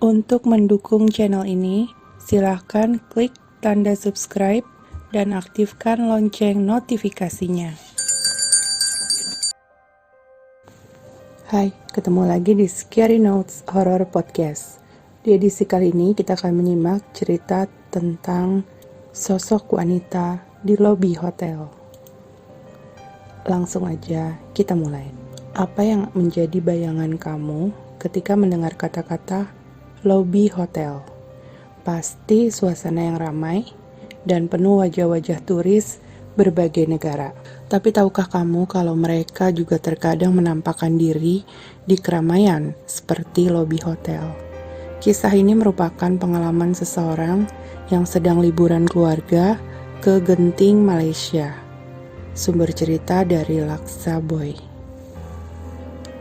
Untuk mendukung channel ini, silahkan klik tanda subscribe dan aktifkan lonceng notifikasinya. Hai, ketemu lagi di Scary Notes Horror Podcast. Di edisi kali ini kita akan menyimak cerita tentang sosok wanita di lobi hotel. Langsung aja kita mulai. Apa yang menjadi bayangan kamu ketika mendengar kata-kata lobi hotel? Pasti suasana yang ramai dan penuh wajah-wajah turis berbagai negara. Tapi tahukah kamu kalau mereka juga terkadang menampakkan diri di keramaian seperti lobi hotel? Kisah ini merupakan pengalaman seseorang yang sedang liburan keluarga ke Genting, Malaysia. Sumber cerita dari Laksa Boy.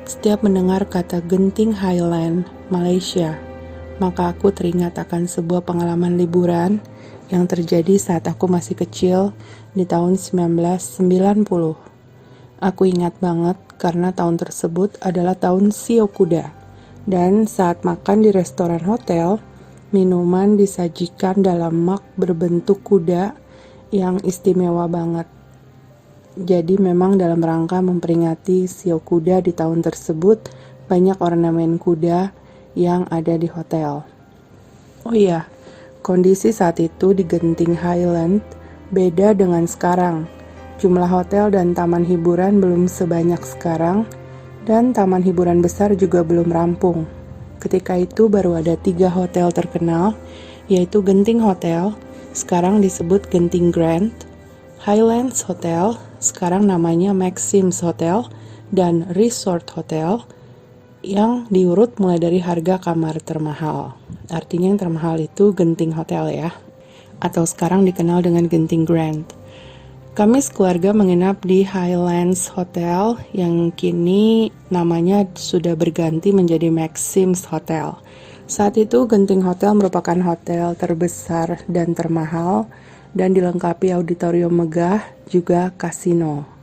Setiap mendengar kata Genting Highland, Malaysia, maka aku teringat akan sebuah pengalaman liburan yang terjadi saat aku masih kecil di tahun 1990. Aku ingat banget karena tahun tersebut adalah tahun Shio Kuda. Dan saat makan di restoran hotel, minuman disajikan dalam mug berbentuk kuda yang istimewa banget. Jadi memang dalam rangka memperingati Shio Kuda di tahun tersebut, banyak ornamen kuda yang ada di hotel. Oh iya, kondisi saat itu di Genting Highland beda dengan sekarang. Jumlah hotel dan taman hiburan belum sebanyak sekarang, dan taman hiburan besar juga belum rampung. Ketika itu baru ada 3 hotel terkenal, yaitu Genting Hotel, sekarang disebut Genting Grand, Highlands Hotel, sekarang namanya Maxims Hotel, dan Resort Hotel, yang diurut mulai dari harga kamar termahal. Artinya yang termahal itu Genting Hotel ya, atau sekarang dikenal dengan Genting Grand. Kami sekeluarga menginap di Highlands Hotel yang kini namanya sudah berganti menjadi Maxims Hotel. Saat itu Genting Hotel merupakan hotel terbesar dan termahal dan dilengkapi auditorium megah juga kasino.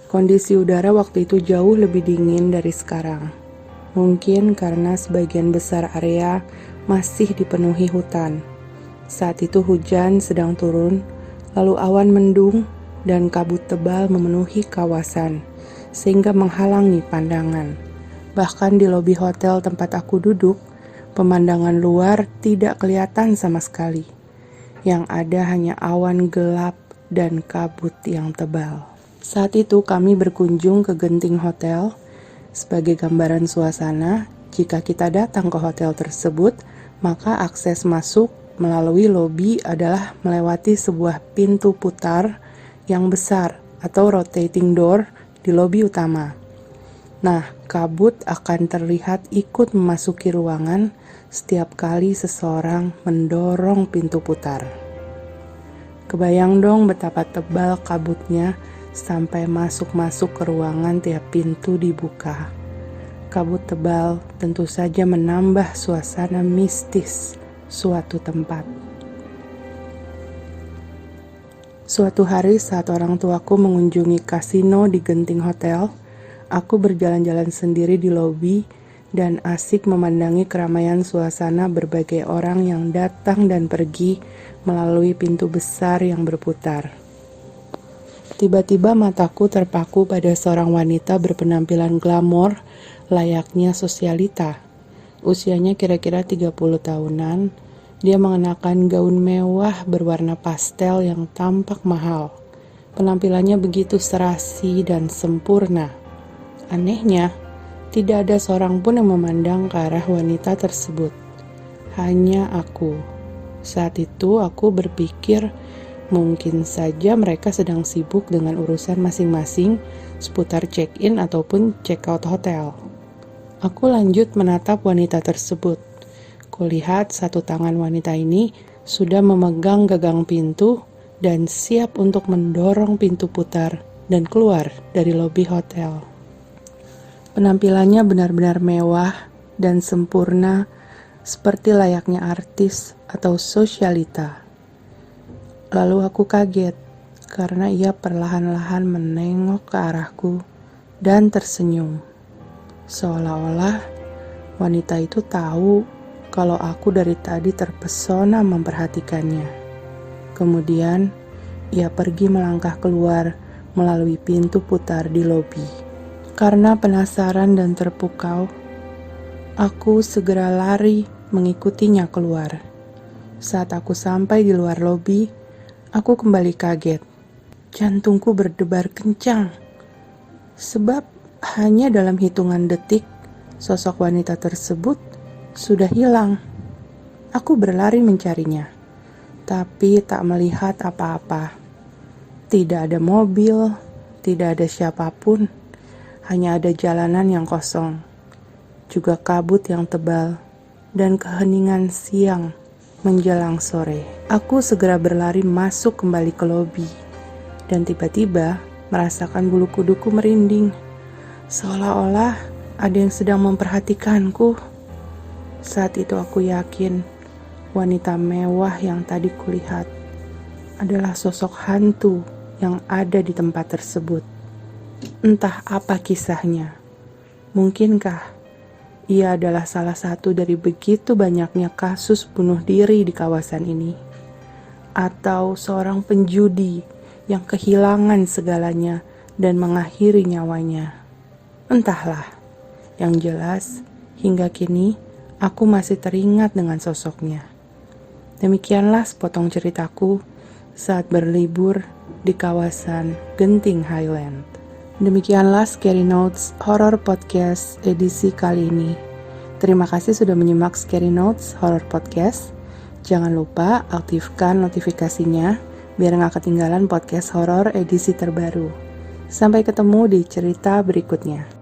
Kondisi udara waktu itu jauh lebih dingin dari sekarang. Mungkin karena sebagian besar area masih dipenuhi hutan. Saat itu hujan sedang turun, lalu awan mendung dan kabut tebal memenuhi kawasan, sehingga menghalangi pandangan. Bahkan di lobi hotel tempat aku duduk, pemandangan luar tidak kelihatan sama sekali. Yang ada hanya awan gelap dan kabut yang tebal. Saat itu kami berkunjung ke Genting Hotel. Sebagai gambaran suasana, jika kita datang ke hotel tersebut, maka akses masuk melalui lobi adalah melewati sebuah pintu putar yang besar atau rotating door di lobi utama. Nah, kabut akan terlihat ikut memasuki ruangan setiap kali seseorang mendorong pintu putar. Kebayang dong betapa tebal kabutnya sampai masuk-masuk ke ruangan tiap pintu dibuka. Kabut tebal tentu saja menambah suasana mistis suatu tempat. Suatu hari saat orang tuaku mengunjungi kasino di Genting Hotel, aku berjalan-jalan sendiri di lobi dan asik memandangi keramaian suasana berbagai orang yang datang dan pergi melalui pintu besar yang berputar. Tiba-tiba mataku terpaku pada seorang wanita berpenampilan glamor layaknya sosialita. Usianya kira-kira 30 tahunan. Dia mengenakan gaun mewah berwarna pastel yang tampak mahal. Penampilannya begitu serasi dan sempurna. Anehnya, tidak ada seorang pun yang memandang ke arah wanita tersebut. Hanya aku. Saat itu aku berpikir mungkin saja mereka sedang sibuk dengan urusan masing-masing seputar check-in ataupun check-out hotel. Aku lanjut menatap wanita tersebut. Kulihat satu tangan wanita ini sudah memegang gagang pintu dan siap untuk mendorong pintu putar dan keluar dari lobi hotel. Penampilannya benar-benar mewah dan sempurna seperti layaknya artis atau sosialita. Lalu aku kaget karena ia perlahan-lahan menengok ke arahku dan tersenyum. Seolah-olah wanita itu tahu kalau aku dari tadi terpesona memperhatikannya. Kemudian, ia pergi melangkah keluar melalui pintu putar di lobi. Karena penasaran dan terpukau, aku segera lari mengikutinya keluar. Saat aku sampai di luar lobi, aku kembali kaget. Jantungku berdebar kencang, sebab hanya dalam hitungan detik, sosok wanita tersebut sudah hilang. Aku berlari mencarinya, tapi tak melihat apa-apa. Tidak ada mobil, tidak ada siapapun, hanya ada jalanan yang kosong, juga kabut yang tebal, dan keheningan siang menjelang sore. Aku segera berlari masuk kembali ke lobi, dan tiba-tiba merasakan bulu kuduku merinding, seolah-olah ada yang sedang memperhatikanku. Saat itu aku yakin wanita mewah yang tadi kulihat adalah sosok hantu yang ada di tempat tersebut. Entah apa kisahnya. Mungkinkah ia adalah salah satu dari begitu banyaknya kasus bunuh diri di kawasan ini? Atau seorang penjudi yang kehilangan segalanya dan mengakhiri nyawanya? Entahlah. Yang jelas, hingga kini aku masih teringat dengan sosoknya. Demikianlah sepotong ceritaku saat berlibur di kawasan Genting Highland. Demikianlah Scary Notes Horror Podcast edisi kali ini. Terima kasih sudah menyimak Scary Notes Horror Podcast. Jangan lupa aktifkan notifikasinya biar gak ketinggalan podcast horor edisi terbaru. Sampai ketemu di cerita berikutnya.